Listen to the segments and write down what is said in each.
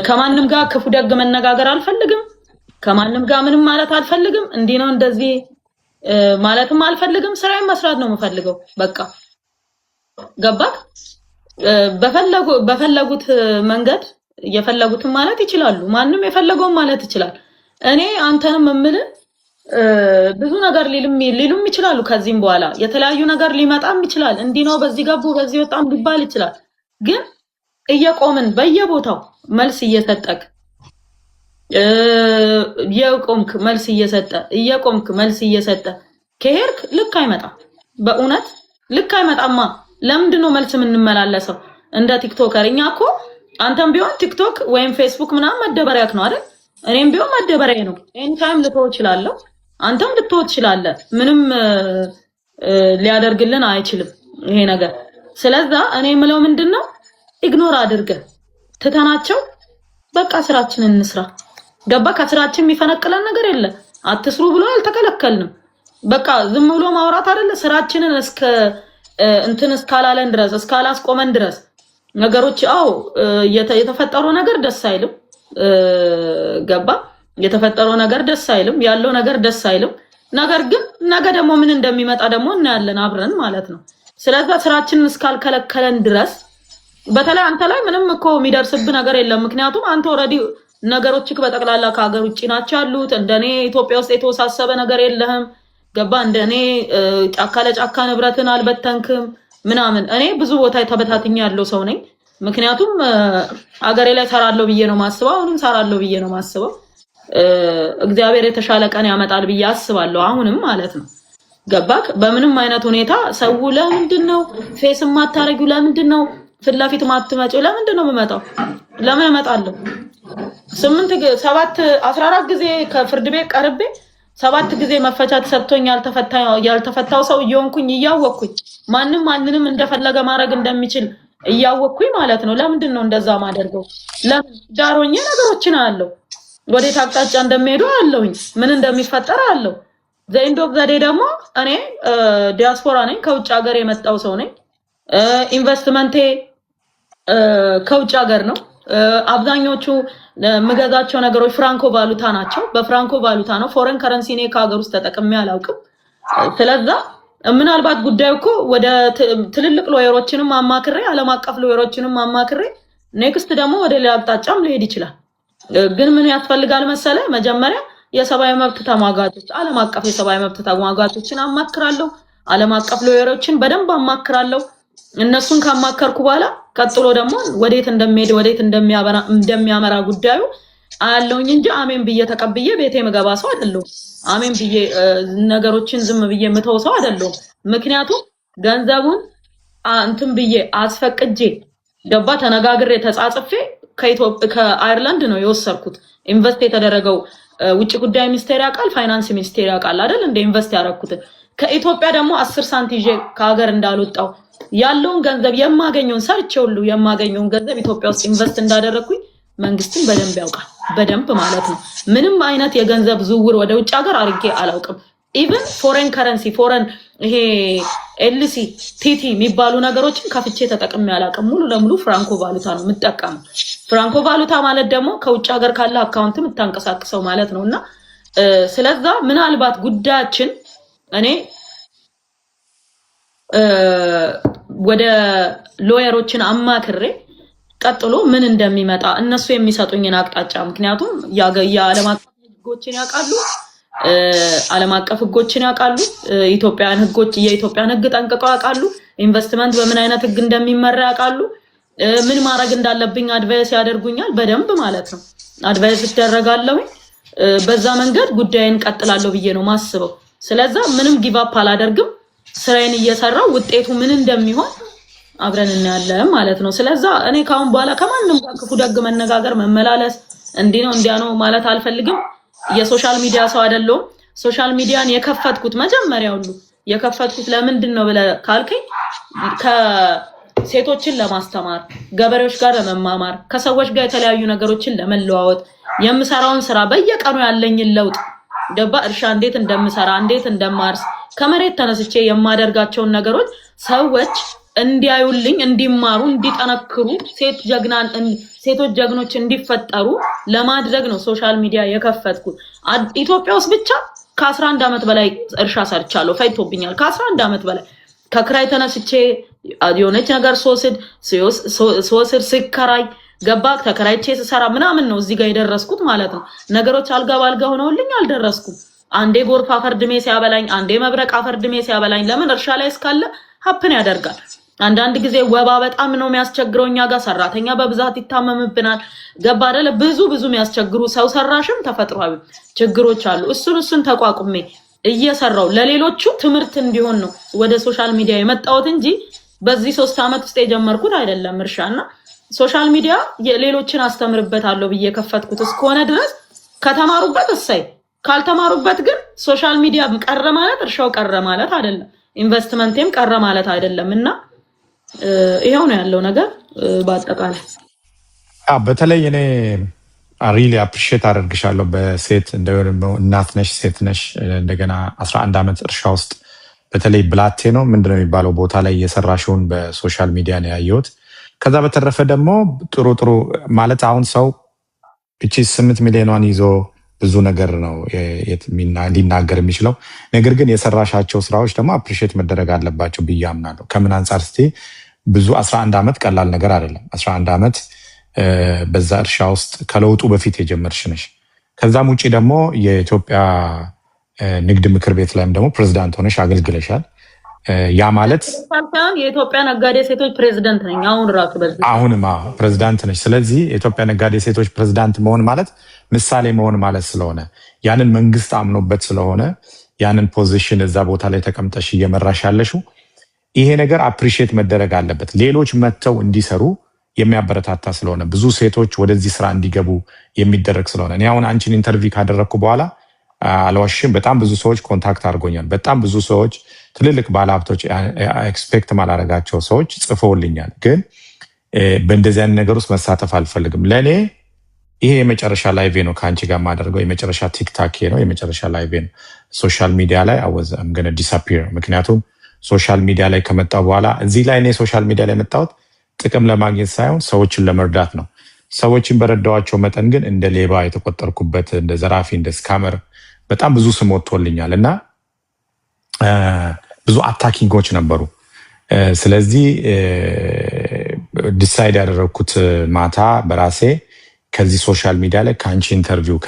ከማንም ጋር ክፉ ደግ መነጋገር አልፈልግም። ከማንም ጋር ምንም ማለት አልፈልግም። እንዲህ ነው እንደዚህ ማለትም አልፈልግም። ስራዬን መስራት ነው የምፈልገው። በቃ ገባክ? በፈለጉት መንገድ የፈለጉትን ማለት ይችላሉ። ማንም የፈለገውን ማለት ይችላል። እኔ አንተንም እምልህ ብዙ ነገር ሊሉም ይችላሉ። ከዚህም በኋላ የተለያዩ ነገር ሊመጣም ይችላል። እንዲህ ነው በዚህ ገቡ በዚህ ወጣም ሊባል ይችላል። ግን እየቆምን በየቦታው መልስ እየሰጠክ እየቆምክ መልስ እየሰጠ ከሄድክ ልክ አይመጣም። በእውነት ልክ አይመጣማ። ለምንድን ነው መልስ የምንመላለሰው እንደ ቲክቶከር? እኛ እኮ አንተም ቢሆን ቲክቶክ ወይም ፌስቡክ ምናምን መደበሪያክ ነው አይደል? እኔም ቢሆን መደበሪያ ነው። ኤኒ ታይም ልተው እችላለሁ፣ አንተም ልትተው ትችላለህ። ምንም ሊያደርግልን አይችልም ይሄ ነገር። ስለዛ እኔ የምለው ምንድነው ኢግኖር አድርገህ ትተናቸው በቃ ስራችንን እንስራ። ገባ? ከስራችን የሚፈነቅለን ነገር የለ። አትስሩ ብሎ አልተከለከልንም። በቃ ዝም ብሎ ማውራት አይደለ? ስራችንን እስካላለን ድረስ እስካላስቆመን ድረስ ነገሮች የተፈጠረው ነገር ደስ አይልም። ገባ? የተፈጠረው ነገር ደስ አይልም፣ ያለው ነገር ደስ አይልም። ነገር ግን ነገ ደግሞ ምን እንደሚመጣ ደግሞ እናያለን አብረን ማለት ነው። ስለዚህ ስራችንን እስካልከለከለን ድረስ በተለይ አንተ ላይ ምንም እኮ የሚደርስብህ ነገር የለም። ምክንያቱም አንተ ኦልሬዲ ነገሮችክ በጠቅላላ ከሀገር ውጪ ናቸው ያሉት። እንደኔ ኢትዮጵያ ውስጥ የተወሳሰበ ነገር የለህም። ገባ? እንደኔ ጫካ ለጫካ ንብረትን አልበተንክም ምናምን። እኔ ብዙ ቦታ ተበታትኛ ያለው ሰው ነኝ። ምክንያቱም አገሬ ላይ ሰራለሁ ብዬ ነው ማስበው። አሁንም ሰራለሁ ብዬ ነው ማስበው። እግዚአብሔር የተሻለ ቀን ያመጣል ብዬ አስባለሁ። አሁንም ማለት ነው። ገባክ? በምንም አይነት ሁኔታ ሰው ለምንድነው ፌስ ማታረጊው? ለምንድነው ፊት ለፊት ማትመጪው? ለምንድነው የምመጣው? ለምን እመጣለሁ? 14 ጊዜ ከፍርድ ቤት ቀርቤ 7 ጊዜ መፈቻ ተሰጥቶኝ ያልተፈታው ሰው እየሆንኩኝ እያወቅኩኝ ማንንም እንደፈለገ ማድረግ እንደሚችል እያወቅኩኝ ማለት ነው። ለምንድነው እንደዛ ማደርገው? ለምን ዳሮኝ ነገሮችን አለው ወዴት አቅጣጫ እንደሚሄዱ አለውኝ ምን እንደሚፈጠር አለው። ዘኢንድ ኦፍ ዘ ዴይ ደግሞ እኔ ዲያስፖራ ነኝ፣ ከውጭ ሀገር የመጣው ሰው ነኝ። ኢንቨስትመንቴ ከውጭ ሀገር ነው። አብዛኞቹ የምገዛቸው ነገሮች ፍራንኮ ቫሉታ ናቸው። በፍራንኮ ቫሉታ ነው። ፎሬን ከረንሲ እኔ ከሀገር ውስጥ ተጠቅሜ አላውቅም። ስለዛ ምናልባት ጉዳዩ እኮ ወደ ትልልቅ ሎየሮችንም አማክሬ ዓለም አቀፍ ሎየሮችንም አማክሬ ኔክስት ደግሞ ወደ ሌላ አቅጣጫም ሊሄድ ይችላል። ግን ምን ያስፈልጋል መሰለ? መጀመሪያ የሰብአዊ መብት ተሟጋቾች ዓለም አቀፍ የሰብአዊ መብት ተሟጋቾችን አማክራለሁ። ዓለም አቀፍ ሎየሮችን በደንብ አማክራለሁ። እነሱን ካማከርኩ በኋላ ቀጥሎ ደግሞ ወዴት እንደሚሄድ ወዴት እንደሚያመራ ጉዳዩ አያለውኝ እንጂ አሜን ብዬ ተቀብዬ ቤቴ መገባ ሰው አይደለሁም። አሜን ብዬ ነገሮችን ዝም ብዬ ምተው ሰው አይደለሁም። ምክንያቱም ገንዘቡን እንትን ብዬ አስፈቅጄ ገባ ተነጋግሬ ተጻጽፌ ከአየርላንድ ነው የወሰድኩት። ኢንቨስት የተደረገው ውጭ ጉዳይ ሚኒስቴር ያውቃል፣ ፋይናንስ ሚኒስቴር ያውቃል አይደል? እንደ ኢንቨስት ያደረኩት ከኢትዮጵያ ደግሞ 10 ሳንቲም ይዤ ከሀገር እንዳልወጣው ያለውን ገንዘብ የማገኘውን ሰርቼ ሁሉ የማገኘውን ገንዘብ ኢትዮጵያ ውስጥ ኢንቨስት እንዳደረኩኝ መንግስትን በደንብ ያውቃል። በደንብ ማለት ነው። ምንም አይነት የገንዘብ ዝውውር ወደ ውጭ ሀገር አድርጌ አላውቅም። ኢቭን ፎሬን ከረንሲ ፎሬን ይሄ ኤልሲ ቲቲ የሚባሉ ነገሮችን ከፍቼ ተጠቅሜ አላውቅም። ሙሉ ለሙሉ ፍራንኮ ቫሉታ ነው የምጠቀመው። ፍራንኮ ቫሉታ ማለት ደግሞ ከውጭ ሀገር ካለ አካውንት የምታንቀሳቅሰው ማለት ነውና ስለዛ ምናልባት ጉዳያችን እኔ ወደ ሎየሮችን አማክሬ ቀጥሎ ምን እንደሚመጣ እነሱ የሚሰጡኝን አቅጣጫ ምክንያቱም የዓለም አቀፍ ህጎችን ያውቃሉ፣ ዓለም አቀፍ ህጎችን ያውቃሉ፣ የኢትዮጵያን ህግ ጠንቅቀው ያውቃሉ፣ ኢንቨስትመንት በምን አይነት ህግ እንደሚመራ ያውቃሉ፣ ምን ማድረግ እንዳለብኝ አድቫይስ ያደርጉኛል በደንብ ማለት ነው። አድቫይስ ይደረጋለሁ። በዛ መንገድ ጉዳይን ቀጥላለሁ ብዬ ነው ማስበው። ስለዛ ምንም ጊቭ አፕ አላደርግም። ስራዬን እየሰራው ውጤቱ ምን እንደሚሆን አብረን እናያለን ማለት ነው። ስለዛ እኔ ካሁን በኋላ ከማንም ጋር ክፉ ደግ መነጋገር መመላለስ እንዲህ ነው እንዲያ ነው ማለት አልፈልግም። የሶሻል ሚዲያ ሰው አይደለሁም። ሶሻል ሚዲያን የከፈትኩት መጀመሪያ ሁሉ የከፈትኩት ለምንድን ነው ብለህ ካልከኝ ከሴቶችን ለማስተማር፣ ገበሬዎች ጋር ለመማማር፣ ከሰዎች ጋር የተለያዩ ነገሮችን ለመለዋወጥ የምሰራውን ስራ በየቀኑ ያለኝን ለውጥ ገባ እርሻ እንዴት እንደምሰራ እንዴት እንደማርስ ከመሬት ተነስቼ የማደርጋቸውን ነገሮች ሰዎች እንዲያዩልኝ እንዲማሩ እንዲጠነክሩ ሴቶች ጀግኖች እንዲፈጠሩ ለማድረግ ነው ሶሻል ሚዲያ የከፈትኩት። ኢትዮጵያ ውስጥ ብቻ ከ11 ዓመት በላይ እርሻ ሰርቻለሁ። ፈይቶብኛል። ከ11 ዓመት በላይ ከክራይ ተነስቼ የሆነች ነገር ሶስድ ስከራይ ገባ ተከራይቼ ስሰራ ምናምን ነው እዚህ ጋር የደረስኩት ማለት ነው። ነገሮች አልጋ ባልጋ ሆነውልኝ አልደረስኩም። አንዴ ጎርፍ አፈርድሜ ሲያበላኝ፣ አንዴ መብረቅ አፈርድሜ ሲያበላኝ፣ ለምን እርሻ ላይ እስካለ ሀፕን ያደርጋል። አንዳንድ ጊዜ ወባ በጣም ነው የሚያስቸግረው እኛ ጋር፣ ሰራተኛ በብዛት ይታመምብናል። ገባ አይደለ? ብዙ የሚያስቸግሩ ሰው ሰራሽም ተፈጥሯዊ ችግሮች አሉ። እሱን ተቋቁሜ እየሰራው ለሌሎቹ ትምህርት እንዲሆን ነው ወደ ሶሻል ሚዲያ የመጣሁት እንጂ በዚህ 3 ዓመት ውስጥ የጀመርኩት አይደለም። እርሻና ሶሻል ሚዲያ ሌሎችን አስተምርበታለሁ ብዬ ከፈትኩት እስከሆነ ድረስ ከተማሩበት እሰይ፣ ካልተማሩበት ግን ሶሻል ሚዲያ ቀረ ማለት እርሻው ቀረ ማለት አይደለም፣ ኢንቨስትመንትም ቀረ ማለት አይደለም። እና ይሄው ነው ያለው ነገር በአጠቃላይ። በተለይ እኔ ሪሊ አፕሪሺየት አደርግሻለሁ። በሴት እንደው እናት ነሽ፣ ሴት ነሽ፣ እንደገና 11 ዓመት እርሻ ውስጥ በተለይ ብላቴ ነው ምንድነው የሚባለው ቦታ ላይ የሰራሽውን በሶሻል ሚዲያ ነው ያየሁት። ከዛ በተረፈ ደግሞ ጥሩ ማለት አሁን ሰው እቺ 8 ሚሊዮኗን ይዞ ብዙ ነገር ነው ሊናገር የሚችለው። ነገር ግን የሰራሻቸው ስራዎች ደግሞ አፕሪሺየት መደረግ አለባቸው ብዬ አምናለሁ። ከምን አንጻር እስቲ ብዙ 11 ዓመት ቀላል ነገር አይደለም። 11 ዓመት በዛ እርሻ ውስጥ ከለውጡ በፊት የጀመርሽ ነሽ። ከዛም ውጪ ደግሞ የኢትዮጵያ ንግድ ምክር ቤት ላይም ደግሞ ፕሬዝዳንት ሆነሽ አገልግለሻል። ያ ማለት የኢትዮጵያ ነጋዴ ሴቶች ፕሬዝዳንት ነኝ አሁን ራሱ በዚህ አሁንማ ፕሬዝዳንት ነሽ። ስለዚህ የኢትዮጵያ ነጋዴ ሴቶች ፕሬዝዳንት መሆን ማለት ምሳሌ መሆን ማለት ስለሆነ ያንን መንግስት አምኖበት ስለሆነ ያንን ፖዚሽን እዛ ቦታ ላይ ተቀምጠሽ እየመራሽ ያለሽው ይሄ ነገር አፕሪሺየት መደረግ አለበት። ሌሎች መተው እንዲሰሩ የሚያበረታታ ስለሆነ ብዙ ሴቶች ወደዚህ ስራ እንዲገቡ የሚደረግ ስለሆነ እኔ አሁን አንቺን ኢንተርቪው ካደረግኩ በኋላ አልዋሽም፣ በጣም ብዙ ሰዎች ኮንታክት አድርጎኛል። በጣም ብዙ ሰዎች ትልልቅ ባለሀብቶች ኤክስፔክት ማላረጋቸው ሰዎች ጽፈውልኛል። ግን በእንደዚህ አይነት ነገር ውስጥ መሳተፍ አልፈልግም። ለእኔ ይሄ የመጨረሻ ላይቬ ነው ከአንቺ ጋር የማደርገው የመጨረሻ ቲክታክ ነው የመጨረሻ ላይቬ ነው። ሶሻል ሚዲያ ላይ አወዘም ገነ ዲስአፒር። ምክንያቱም ሶሻል ሚዲያ ላይ ከመጣሁ በኋላ እዚህ ላይ እኔ ሶሻል ሚዲያ ላይ የመጣሁት ጥቅም ለማግኘት ሳይሆን ሰዎችን ለመርዳት ነው። ሰዎችን በረዳዋቸው መጠን ግን እንደ ሌባ የተቆጠርኩበት፣ እንደ ዘራፊ፣ እንደ ስካመር በጣም ብዙ ስም ወጥቶልኛል እና ብዙ አታኪንጎች ነበሩ። ስለዚህ ዲሳይድ ያደረግኩት ማታ በራሴ ከዚህ ሶሻል ሚዲያ ላይ ከአንቺ ኢንተርቪው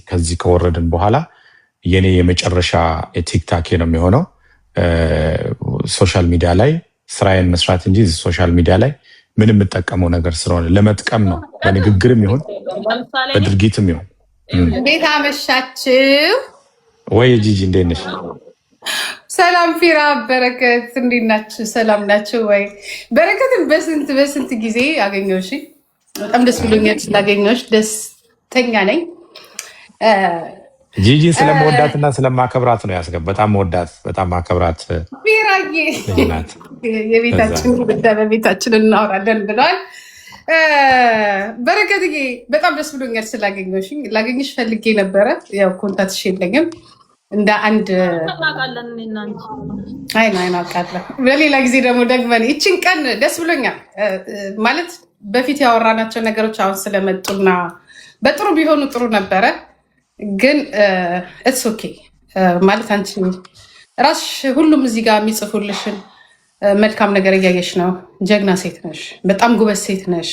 ከዚህ ከወረድን በኋላ የኔ የመጨረሻ ቲክታክ ነው የሚሆነው። ሶሻል ሚዲያ ላይ ስራዬን መስራት እንጂ ሶሻል ሚዲያ ላይ ምን የምጠቀመው ነገር ስለሆነ ለመጥቀም ነው፣ በንግግርም ይሁን በድርጊትም ይሁን። እንዴት አመሻችሁ? ወይ ጂጂ እንዴት ነሽ? ሰላም ፊራ፣ በረከት እንዴት ናችሁ? ሰላም ናችሁ ወይ? በረከትን በስንት ጊዜ አገኘሁሽ። በጣም ደስ ብሎኛል ስላገኘሁሽ፣ ደስተኛ ነኝ። ጂጂን ስለመወዳትና ስለማከብራት ነው ያስገባ። በጣም መወዳት በጣም ማከብራት ፊራዬ። የቤታችን ጉዳይ በቤታችን እናወራለን ብለዋል። በረከትዬ በጣም ደስ ብሎኛል ስላገኘሁሽ። ላገኝሽ ፈልጌ ነበረ፣ ያው ኮንታክትሽ የለኝም። እንደ አንድ አይናቃለሁ። በሌላ ጊዜ ደግሞ ደግመን ይችን ቀን ደስ ብሎኛል ማለት በፊት ያወራናቸው ነገሮች አሁን ስለመጡና በጥሩ ቢሆኑ ጥሩ ነበረ። ግን እትስ ኦኬ ማለት አንቺ ራስሽ ሁሉም እዚህ ጋር የሚጽፉልሽን መልካም ነገር እያየሽ ነው። ጀግና ሴት ነሽ፣ በጣም ጉበዝ ሴት ነሽ።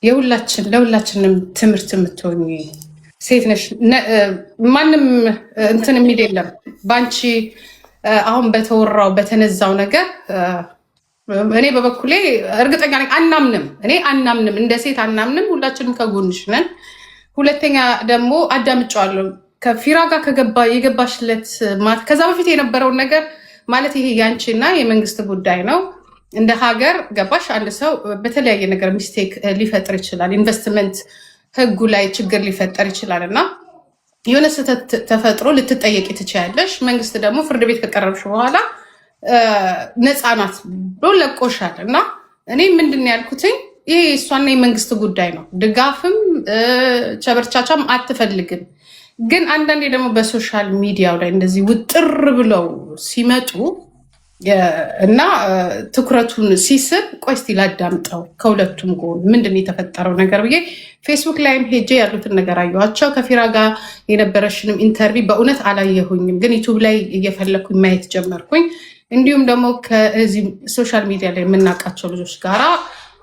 ለሁላችንም ትምህርት የምትሆኝ ሴት ነሽ። ማንም እንትን የሚል የለም በአንቺ አሁን በተወራው በተነዛው ነገር። እኔ በበኩሌ እርግጠኛ ነኝ አናምንም፣ እንደ ሴት አናምንም። ሁላችንም ከጎንሽ ነን። ሁለተኛ ደግሞ አዳምጫዋለሁ ከፊራ ጋር የገባሽለት ከዛ በፊት የነበረውን ነገር ማለት ይሄ ያንቺና የመንግስት ጉዳይ ነው። እንደ ሀገር ገባሽ፣ አንድ ሰው በተለያየ ነገር ሚስቴክ ሊፈጥር ይችላል። ኢንቨስትመንት ህጉ ላይ ችግር ሊፈጠር ይችላል እና የሆነ ስህተት ተፈጥሮ ልትጠየቂ ትችያለሽ። መንግስት ደግሞ ፍርድ ቤት ከቀረብሽ በኋላ ነፃ ናት ብሎ ለቆሻል እና እኔ ምንድን ነው ያልኩትኝ ይሄ እሷና የመንግስት ጉዳይ ነው። ድጋፍም ቸበርቻቻም አትፈልግም። ግን አንዳንዴ ደግሞ በሶሻል ሚዲያው ላይ እንደዚህ ውጥር ብለው ሲመጡ እና ትኩረቱን ሲስብ ቆይ እስቲ ላዳምጠው ከሁለቱም ጎን ምንድን የተፈጠረው ነገር ብዬ ፌስቡክ ላይም ሄጄ ያሉትን ነገር አየኋቸው። ከፊራ ጋር የነበረሽንም ኢንተርቪው በእውነት አላየሁኝም፣ ግን ዩቱብ ላይ እየፈለግኩኝ ማየት ጀመርኩኝ። እንዲሁም ደግሞ ከዚህ ሶሻል ሚዲያ ላይ የምናውቃቸው ልጆች ጋራ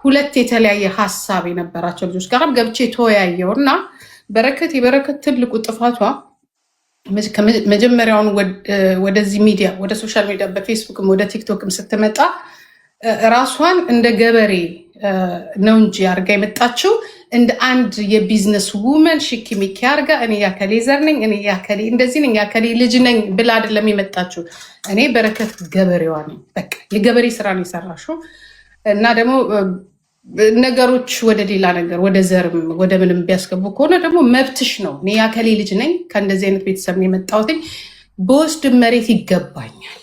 ሁለት የተለያየ ሀሳብ የነበራቸው ልጆች ጋር ገብቼ ተወያየው እና የበረከት ትልቁ ጥፋቷ መጀመሪያውን ወደዚህ ሚዲያ ወደ ሶሻል ሚዲያ በፌስቡክም ወደ ቲክቶክም ስትመጣ ራሷን እንደ ገበሬ ነው እንጂ አርጋ የመጣችው እንደ አንድ የቢዝነስ ውመን ሽኪ ሚኪ አርጋ እኔ ያከሌ ዘር ነኝ፣ እኔ ያከሌ እንደዚህ ነኝ፣ ያከሌ ልጅ ነኝ ብላ አይደለም የመጣችው። እኔ በረከት ገበሬዋ ነኝ፣ በቃ የገበሬ ስራ ነው የሰራሽው እና ደግሞ ነገሮች ወደ ሌላ ነገር ወደ ዘርም ወደ ምንም ቢያስገቡ ከሆነ ደግሞ መብትሽ ነው። እኔ ያከሌ ልጅ ነኝ፣ ከእንደዚህ አይነት ቤተሰብ ነው የመጣሁት፣ በወስድ መሬት ይገባኛል።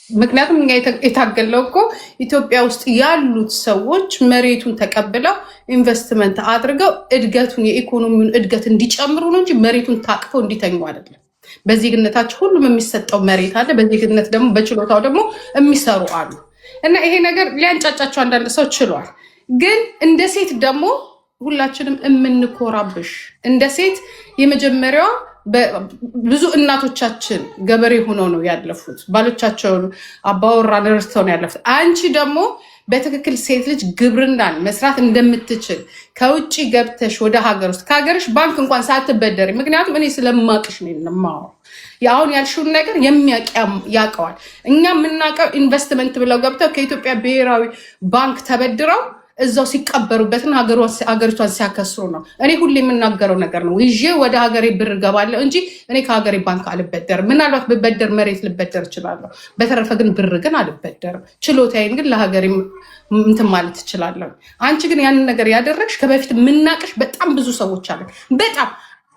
ምክንያቱም እኛ የታገለው እኮ ኢትዮጵያ ውስጥ ያሉት ሰዎች መሬቱን ተቀብለው ኢንቨስትመንት አድርገው እድገቱን የኢኮኖሚውን እድገት እንዲጨምሩ ነው እንጂ መሬቱን ታቅፈው እንዲተኙ አይደለም። በዜግነታቸው ሁሉም የሚሰጠው መሬት አለ። በዜግነት ደግሞ በችሎታው ደግሞ የሚሰሩ አሉ እና ይሄ ነገር ሊያንጫጫቸው አንዳንድ ሰው ችሏል። ግን እንደ ሴት ደግሞ ሁላችንም የምንኮራብሽ እንደ ሴት የመጀመሪያዋ ብዙ እናቶቻችን ገበሬ ሆነው ነው ያለፉት። ባሎቻቸውን አባወራ ረድተው ነው ያለፉት። አንቺ ደግሞ በትክክል ሴት ልጅ ግብርናን መስራት እንደምትችል ከውጭ ገብተሽ ወደ ሀገር ውስጥ ከሀገርሽ ባንክ እንኳን ሳትበደሪ፣ ምክንያቱም እኔ ስለማቅሽ ነው የማወራው። አሁን ያልሽውን ነገር የሚያውቅ ያውቀዋል። እኛ የምናውቀው ኢንቨስትመንት ብለው ገብተው ከኢትዮጵያ ብሔራዊ ባንክ ተበድረው እዛው ሲቀበሩበትና ሀገሪቷን ሲያከስሩ ነው። እኔ ሁሌ የምናገረው ነገር ነው። ይዤ ወደ ሀገሬ ብር ገባለሁ እንጂ እኔ ከሀገሬ ባንክ አልበደርም። ምናልባት ብበደር መሬት ልበደር እችላለሁ። በተረፈ ግን ብር ግን አልበደርም። ችሎታዬን ግን ለሀገሬ እንትን ማለት እችላለሁ። አንቺ ግን ያንን ነገር ያደረግሽ ከበፊት የምናቅሽ በጣም ብዙ ሰዎች አለ። በጣም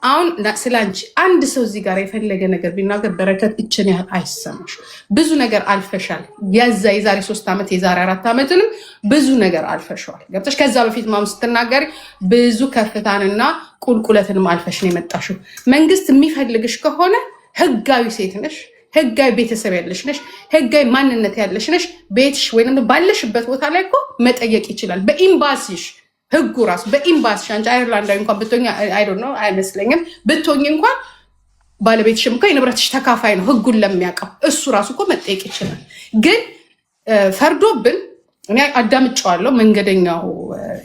አሁን ስለ አንቺ አንድ ሰው እዚህ ጋር የፈለገ ነገር ቢናገር በረከት እችን ያህል አይሰማሽ። ብዙ ነገር አልፈሻል። የዛሬ 3 ዓመት የዛሬ 4 ዓመትንም ብዙ ነገር አልፈሻል። ገብተሽ ከዛ በፊት ማም ስትናገሪ ብዙ ከፍታንና ቁልቁለትንም አልፈሽ ነው የመጣሽው። መንግስት የሚፈልግሽ ከሆነ ህጋዊ ሴት ነሽ፣ ህጋዊ ቤተሰብ ያለሽ ነሽ፣ ህጋዊ ማንነት ያለሽ ነሽ። ቤትሽ ወይም ባለሽበት ቦታ ላይ እኮ መጠየቅ ይችላል። በኤምባሲሽ ህጉ ራሱ በኤምባሲ አንቺ አይርላንዳዊ እንኳን ብትሆኚ አይመስለኝም ብትሆኚ እንኳን ባለቤትሽም እኮ የንብረትሽ ተካፋይ ነው ህጉን ለሚያውቀው እሱ ራሱ እኮ መጠየቅ ይችላል። ግን ፈርዶብን እኔ አዳምጫዋለሁ መንገደኛው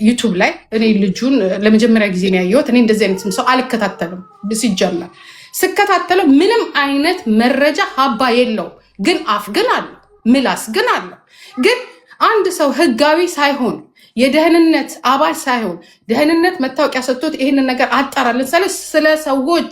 ዩቱብ ላይ። እኔ ልጁን ለመጀመሪያ ጊዜ ነው ያየሁት። እኔ እንደዚህ አይነት ሰው አልከታተልም። ሲጀመር ስከታተለው ምንም አይነት መረጃ ሀባ የለው፣ ግን አፍ ግን አለው፣ ምላስ ግን አለው። ግን አንድ ሰው ህጋዊ ሳይሆን የደህንነት አባል ሳይሆን ደህንነት መታወቂያ ሰጥቶት ይህንን ነገር አጣራለን ስለ ሰዎች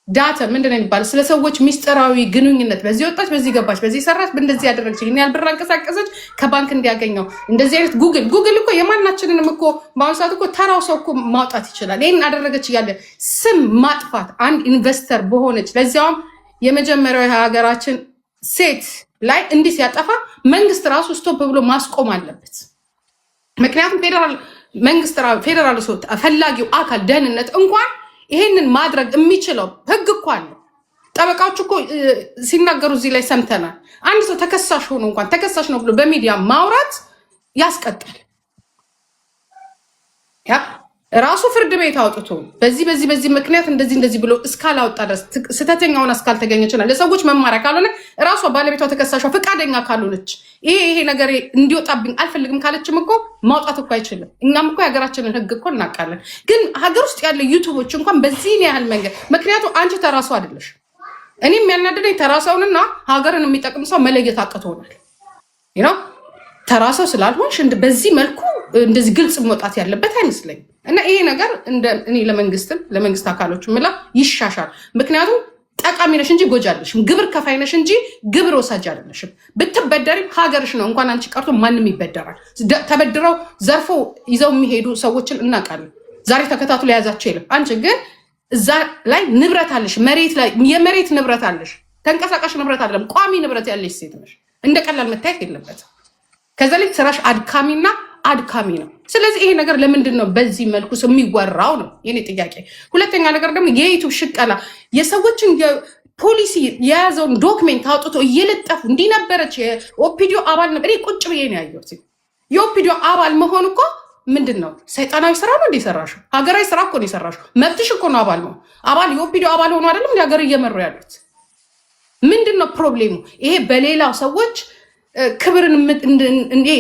ዳታ ምንድን ነው የሚባለው? ስለ ሰዎች ሚስጥራዊ ግንኙነት በዚህ ወጣች፣ በዚህ ገባች፣ በዚህ ሰራች፣ በእንደዚህ ያደረገች፣ ይህን ያህል ብር አንቀሳቀሰች፣ ከባንክ እንዲያገኘው እንደዚህ አይነት ጉግል እኮ የማናችንንም እኮ በአሁኑ ሰዓት እኮ ተራው ሰው እኮ ማውጣት ይችላል። ይህን አደረገች እያለ ስም ማጥፋት አንድ ኢንቨስተር በሆነች ለዚያውም የመጀመሪያው የሀገራችን ሴት ላይ እንዲህ ሲያጠፋ መንግስት ራሱ ስቶፕ ብሎ ማስቆም አለበት። ምክንያቱም ፌዴራል ሰው ፈላጊው አካል ደህንነት እንኳን ይሄንን ማድረግ የሚችለው ህግ እኮ አለ። ጠበቃዎች እኮ ሲናገሩ እዚህ ላይ ሰምተናል። አንድ ሰው ተከሳሽ ሆኖ እንኳን ተከሳሽ ነው ብሎ በሚዲያ ማውራት ያስቀጣል። ያ ራሱ ፍርድ ቤት አውጥቶ በዚህ ምክንያት እንደዚህ ብሎ እስካላወጣ ድረስ ስተተኛውን እስካልተገኘችና ለሰዎች መማሪያ ካልሆነ ራሷ ባለቤቷ ተከሳሿ ፈቃደኛ ካልሆነች ይሄ ነገር እንዲወጣብኝ አልፈልግም ካለችም እኮ ማውጣት እኮ አይችልም። እኛም እኮ የሀገራችንን ህግ እኮ እናውቃለን። ግን ሀገር ውስጥ ያለ ዩቱቦች እንኳን በዚህን ያህል መንገድ ምክንያቱም አንቺ ተራሷ አይደለሽ። እኔ የሚያናደደኝ ተራሳውንና ሀገርን የሚጠቅም ሰው መለየት አቅቶናል። ተራሰው ስላልሆንሽ በዚህ መልኩ እንደዚህ ግልጽ መውጣት ያለበት አይመስለኝም። እና ይሄ ነገር እኔ ለመንግስት አካሎች ምላ ይሻሻል። ምክንያቱም ጠቃሚ ነሽ እንጂ ጎጂ አይደለሽም። ግብር ከፋይ ነሽ እንጂ ግብር ወሳጅ አይደለሽም። ብትበደሪም ሀገርሽ ነው። እንኳን አንቺ ቀርቶ ማንም ይበደራል። ተበድረው ዘርፎ ይዘው የሚሄዱ ሰዎችን እናውቃለን። ዛሬ ተከታትሎ የያዛቸው የለም። አንቺ ግን እዛ ላይ ንብረት አለሽ፣ መሬት ላይ የመሬት ንብረት አለሽ። ተንቀሳቃሽ ንብረት አይደለም፣ ቋሚ ንብረት ያለሽ ሴት ነሽ። እንደ ቀላል መታየት የለበትም። ከዛ ላይ ስራሽ አድካሚ ነው። ስለዚህ ይሄ ነገር ለምንድን ነው በዚህ መልኩ የሚወራው ነው የኔ ጥያቄ። ሁለተኛ ነገር ደግሞ የዩቱብ ሽቀላ የሰዎችን ፖሊሲ የያዘውን ዶክሜንት አውጥቶ እየለጠፉ እንዲህ ነበረች የኦፒዲዮ አባል ነበር። እኔ ቁጭ ብዬ ነው ያየሁት። የኦፒዲዮ አባል መሆን እኮ ምንድን ነው? ሰይጣናዊ ስራ ነው እንደ የሰራሽው? ሀገራዊ ስራ እኮ ነው የሰራሽው። መብትሽ እኮ ነው አባል ነው። አባል የኦፒዲዮ አባል ሆኖ አይደለም እንደ ሀገር እየመሩ ያሉት። ምንድን ነው ፕሮብሌሙ? ይሄ በሌላው ሰዎች ክብርን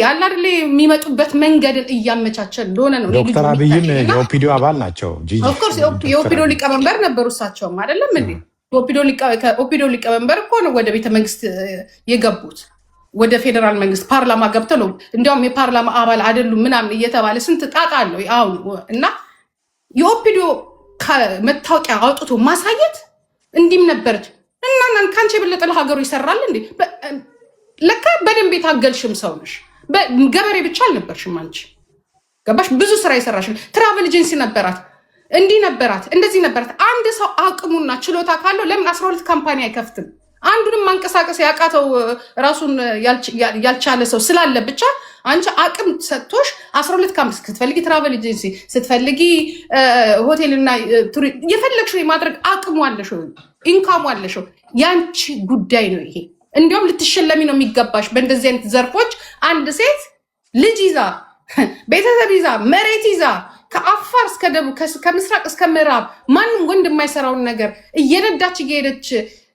ያለ አይደለ የሚመጡበት መንገድን እያመቻቸን እንደሆነ ነው። ዶክተር አብይም የኦፒዲዮ አባል ናቸው። ኦፍኮርስ የኦፒዲዮ ሊቀመንበር ነበሩ እሳቸውም አይደለም እንዴ? ኦፒዲዮ ሊቀመንበር እኮ ነው ወደ ቤተ መንግስት የገቡት። ወደ ፌዴራል መንግስት ፓርላማ ገብተው ነው። እንዲያውም የፓርላማ አባል አይደሉም ምናምን እየተባለ ስንት ጣጣ አለው አሁን። እና የኦፒዲዮ መታወቂያ አውጥቶ ማሳየት እንዲህም ነበረች እና ከአንቺ የበለጠ ለሀገሩ ይሰራል እንዴ? ለካ በደንብ የታገልሽም ሰው ነሽ። ገበሬ ብቻ አልነበርሽም አንቺ። ገባሽ? ብዙ ስራ የሰራሽ ትራቨል ኤጀንሲ ነበራት፣ እንዲህ ነበራት፣ እንደዚህ ነበራት። አንድ ሰው አቅሙና ችሎታ ካለው ለምን 12 ካምፓኒ አይከፍትም? አንዱንም ማንቀሳቀስ ያቃተው ራሱን ያልቻለ ሰው ስላለ ብቻ አንቺ አቅም ሰጥቶሽ 12 ካምፓኒ ስትፈልጊ ትራቨል ኤጀንሲ ስትፈልጊ ሆቴልና የፈለግሽው የማድረግ አቅሙ አለሽ፣ ኢንካሙ አለሽ። ያንቺ ጉዳይ ነው ይሄ። እንዲሁም ልትሸለሚ ነው የሚገባሽ። በእንደዚህ አይነት ዘርፎች አንድ ሴት ልጅ ይዛ ቤተሰብ ይዛ መሬት ይዛ ከአፋር እስከ ደቡብ ከምስራቅ እስከ ምዕራብ ማንም ወንድ የማይሰራውን ነገር እየነዳች እየሄደች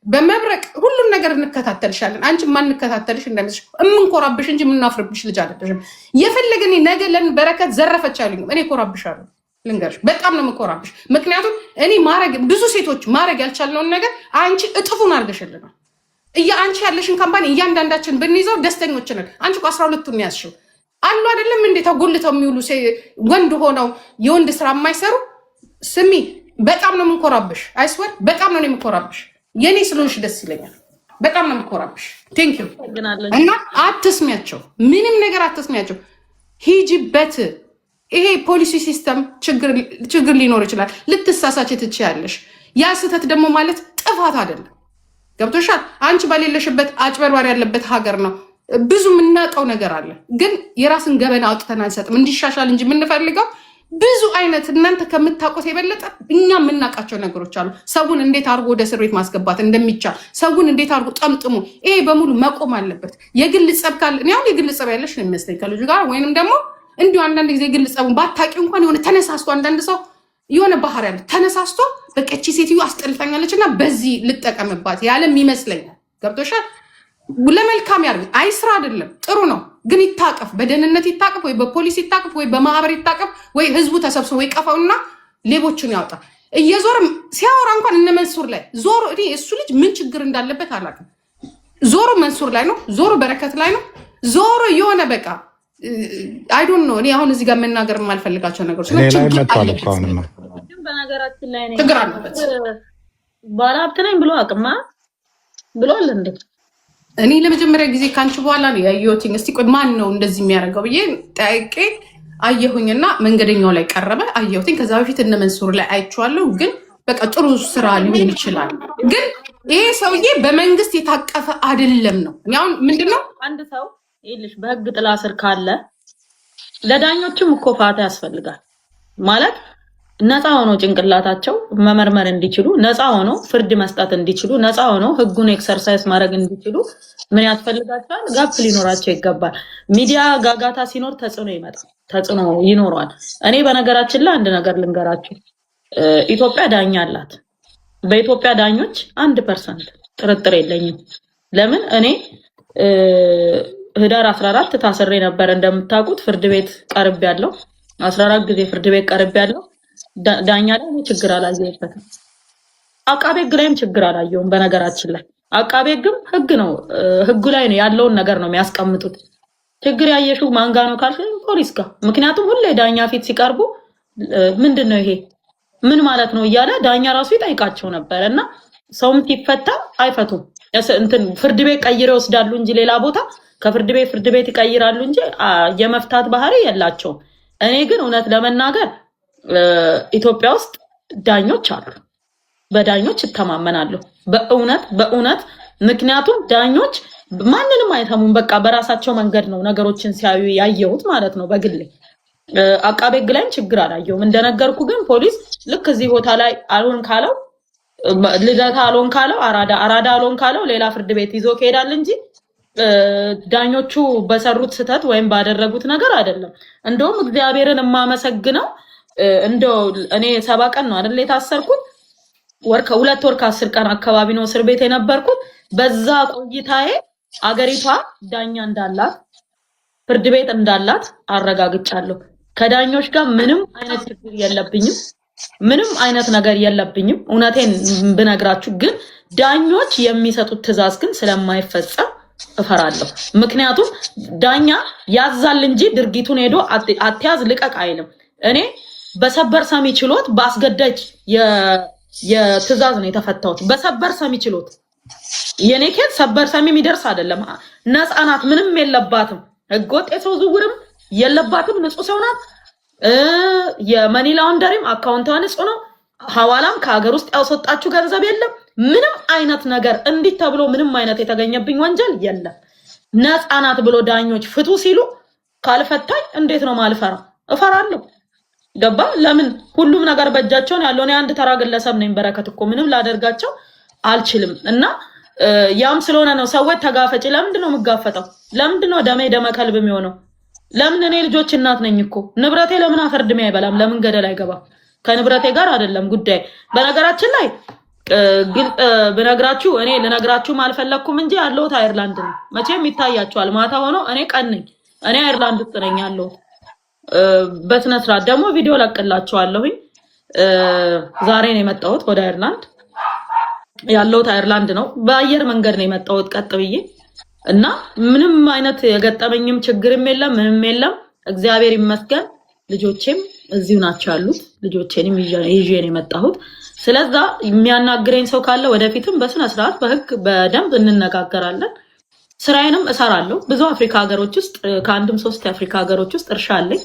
በመብረቅ ሁሉም ነገር እንከታተልሻለን። አንቺ ማንከታተልሽ እንደምስሽ እምንኮራብሽ እንጂ የምናፍርብሽ ልጅ አይደለሽም። የፈለገኝ ነገ ለን በረከት ዘረፈች አሉኝ እኔ ኮራብሻለሁ። ልንገርሽ በጣም ነው የምኮራብሽ። ምክንያቱም እኔ ብዙ ሴቶች ማድረግ ያልቻልነውን ነገር አንቺ እጥፉን አድርገሽልናል። አንቺ ያለሽን ካምፓኒ እያንዳንዳችን ብንይዘው ደስተኞች ነን። አንቺ እኮ 12ቱን ያዝሽው አሉ አይደለም እንዴ? ተጎልተው የሚውሉ ወንድ ሆነው የወንድ ስራ የማይሰሩ ስሚ፣ በጣም ነው የምንኮራብሽ። አይስወር በጣም ነው የምንኮራብሽ። የኔ ስለሆንሽ ደስ ይለኛል። በጣም ነው የምንኮራብሽ። ቴንክ ዩ። እና አትስሚያቸው፣ ምንም ነገር አትስሚያቸው። ሂጂበት። ይሄ ፖሊሲ ሲስተም ችግር ሊኖር ይችላል። ልትሳሳች ትችያለሽ። ያ ስህተት ደግሞ ማለት ጥፋት አይደለም። ገብቶሻል? አንቺ በሌለሽበት አጭበርባሪ ያለበት ሀገር ነው። ብዙ የምናውቀው ነገር አለ፣ ግን የራስን ገበና አውጥተን አንሰጥም። እንዲሻሻል እንጂ የምንፈልገው ብዙ አይነት እናንተ ከምታውቁት የበለጠ እኛ የምናውቃቸው ነገሮች አሉ። ሰውን እንዴት አድርጎ ወደ እስር ቤት ማስገባት እንደሚቻል፣ ሰውን እንዴት አድርጎ ጠምጥሙ፣ ይሄ በሙሉ መቆም አለበት። የግል ጸብ ካለ እኔ አሁን የግል ጸብ ያለሽ ነው የሚመስለኝ ከልጁ ጋር፣ ወይንም ደግሞ እንዲሁ አንዳንድ ጊዜ የግል ጸቡን ባታውቂው እንኳን የሆነ ተነሳስቶ አንዳንድ ሰው የሆነ ባህር ያለ ተነሳስቶ በቃ እቺ ሴትዮ አስጠልታኛለች እና በዚህ ልጠቀምባት ያለም ይመስለኛል። ገብቶሻል? ለመልካም ያርግ። አይ ስራ አይደለም ጥሩ ነው፣ ግን ይታቀፍ፣ በደህንነት ይታቀፍ፣ ወይ በፖሊስ ይታቀፍ፣ ወይ በማህበር ይታቀፍ፣ ወይ ህዝቡ ተሰብስቦ ይቀፋውና ሌቦችን ያወጣ። እየዞረ ሲያወራ እንኳን እነ መንሱር ላይ ዞሮ እሱ ልጅ ምን ችግር እንዳለበት አላውቅም። ዞሮ መንሱር ላይ ነው፣ ዞሮ በረከት ላይ ነው፣ ዞሮ የሆነ በቃ አይ ዶንት ኖ። እኔ አሁን እዚህ ጋር መናገር የማልፈልጋቸው ነገሮች በነገራችን ላይ ነው ችግር አለበት። ባለሀብት ነኝ ብሎ አቅማ ብሏል እንዴ? እኔ ለመጀመሪያ ጊዜ ካንቺ በኋላ ነው ያየሁትኝ። እስቲ ቆይ ማን ነው እንደዚህ የሚያደርገው ብዬ ጠይቄ አየሁኝና መንገደኛው ላይ ቀረበ አየሁትኝ። ከዛ በፊት እነ መንሱር ላይ አይቼዋለሁ። ግን በቃ ጥሩ ስራ ሊሆን ይችላል። ግን ይሄ ሰውዬ በመንግስት የታቀፈ አይደለም ነው። አሁን ምንድነው አንድ ሰው ይልሽ በህግ ጥላ ስር ካለ ለዳኞችም እኮ ፋታ ያስፈልጋል ማለት ነፃ ሆኖ ጭንቅላታቸው መመርመር እንዲችሉ፣ ነፃ ሆኖ ፍርድ መስጠት እንዲችሉ፣ ነፃ ሆኖ ህጉን ኤክሰርሳይዝ ማድረግ እንዲችሉ ምን ያስፈልጋቸዋል? ጋፕ ሊኖራቸው ይገባል። ሚዲያ ጋጋታ ሲኖር ተጽዕኖ ይመጣል፣ ተጽዕኖ ይኖረዋል። እኔ በነገራችን ላይ አንድ ነገር ልንገራችሁ። ኢትዮጵያ ዳኛ አላት። በኢትዮጵያ ዳኞች 1% ጥርጥር የለኝም። ለምን እኔ ህዳር 14 ታስሬ ነበር እንደምታውቁት። ፍርድ ቤት ቀርብ ያለው 14 ጊዜ ፍርድ ቤት ቀርብ ያለው ዳኛ ላይ ችግር አላየሁበትም። አቃቤ ህግ ላይም ችግር አላየሁም። በነገራችን ላይ አቃቤ ህግም ህግ ነው፣ ህጉ ላይ ነው ያለውን ነገር ነው የሚያስቀምጡት። ችግር ያየሽው ማንጋ ነው ካልሽ ፖሊስ ጋር። ምክንያቱም ሁሌ ዳኛ ፊት ሲቀርቡ ምንድነው ይሄ ምን ማለት ነው እያለ ዳኛ ራሱ ይጠይቃቸው ነበር። እና ሰውም ሲፈታ አይፈቱም። እንትን ፍርድ ቤት ቀይረው ይወስዳሉ እንጂ ሌላ ቦታ ከፍርድ ቤት ፍርድ ቤት ይቀይራሉ እንጂ የመፍታት ባህሪ የላቸውም። እኔ ግን እውነት ለመናገር ኢትዮጵያ ውስጥ ዳኞች አሉ። በዳኞች እተማመናለሁ በእውነት ምክንያቱም ዳኞች ማንንም አይተሙም። በቃ በራሳቸው መንገድ ነው ነገሮችን ሲያዩ ያየሁት ማለት ነው በግሌ። አቃቤ ህግ ላይም ችግር አላየሁም። እንደነገርኩ ግን ፖሊስ ልክ እዚህ ቦታ ላይ አልሆን ካለው ልደታ አሎን ካለው አራዳ አሎን ካለው ሌላ ፍርድ ቤት ይዞ ከሄዳል እንጂ ዳኞቹ በሰሩት ስተት ወይም ባደረጉት ነገር አይደለም። እንደውም እግዚአብሔርን የማመሰግነው እንደው እኔ 7 ቀን ነው አይደል የታሰርኩት፣ ሁለት ወር ከ10 ቀን አካባቢ ነው እስር ቤት የነበርኩት። በዛ ቆይታዬ አገሪቷ ዳኛ እንዳላት ፍርድ ቤት እንዳላት አረጋግጫለሁ። ከዳኞች ጋር ምንም አይነት ችግር የለብኝም፣ ምንም አይነት ነገር የለብኝም። እውነቴን ብነግራችሁ ግን ዳኞች የሚሰጡት ትዕዛዝ ግን ስለማይፈጸም እፈራለሁ። ምክንያቱም ዳኛ ያዛል እንጂ ድርጊቱን ሄዶ አትያዝ ልቀቅ አይልም። እኔ በሰበር ሰሚ ችሎት በአስገዳጅ የትዕዛዝ ነው የተፈታሁት። በሰበር ሰሚ ችሎት የኔ ኬት ሰበር ሰሚ የሚደርስ አይደለም። ነፃ ናት፣ ምንም የለባትም። ህገወጥ የሰው ዝውውርም የለባትም፣ ንጹህ ሰው ናት። የመኒ ላውንደሪም አካውንቷ ንጹህ ነው። ሐዋላም ከሀገር ውስጥ ያስወጣችሁ ገንዘብ የለም። ምንም አይነት ነገር እንዲህ ተብሎ ምንም አይነት የተገኘብኝ ወንጀል የለም። ነፃ ናት ብሎ ዳኞች ፍቱ ሲሉ ካልፈታኝ እንዴት ነው ማልፈራው? እፈራለሁ። ገባ? ለምን ሁሉም ነገር በእጃቸው ነው ያለው። እኔ አንድ ተራ ግለሰብ ነኝ። በረከት እኮ ምንም ላደርጋቸው አልችልም። እና ያም ስለሆነ ነው ሰዎች ተጋፈጪ። ለምንድን ነው የምጋፈጠው? ለምንድን ነው ደሜ ደመ ከልብ የሚሆነው? ለምን እኔ ልጆች እናት ነኝ እኮ። ንብረቴ ለምን አፈርድሜ አይበላም? ለምን ገደል አይገባም? ከንብረቴ ጋር አይደለም ጉዳይ። በነገራችን ላይ ግልጽ ብነግራችሁ እኔ ልነግራችሁም አልፈለኩም እንጂ ያለሁት አየርላንድ ነው። መቼም ይታያችኋል። ማታ ሆኖ እኔ ቀን ነኝ። እኔ አየርላንድ ውስጥ ነኝ ያለሁት። በስነ ስርዓት ደግሞ ቪዲዮ ለቅላችኋለሁኝ። ዛሬ ነው የመጣሁት ወደ አየርላንድ። ያለሁት አየርላንድ ነው። በአየር መንገድ ነው የመጣሁት ቀጥ ብዬ እና ምንም አይነት የገጠመኝም ችግርም የለም፣ ምንም የለም። እግዚአብሔር ይመስገን። ልጆቼም እዚሁ ናቸው ያሉት። ልጆቼንም ይዤ ነው የመጣሁት። ስለዛ የሚያናግረኝ ሰው ካለ ወደፊትም በስነ ስርዓት በህግ በደንብ እንነጋገራለን። ስራዬንም እሰራለሁ። ብዙ አፍሪካ ሀገሮች ውስጥ ከአንድም 3 የአፍሪካ ሀገሮች ውስጥ እርሻ አለኝ።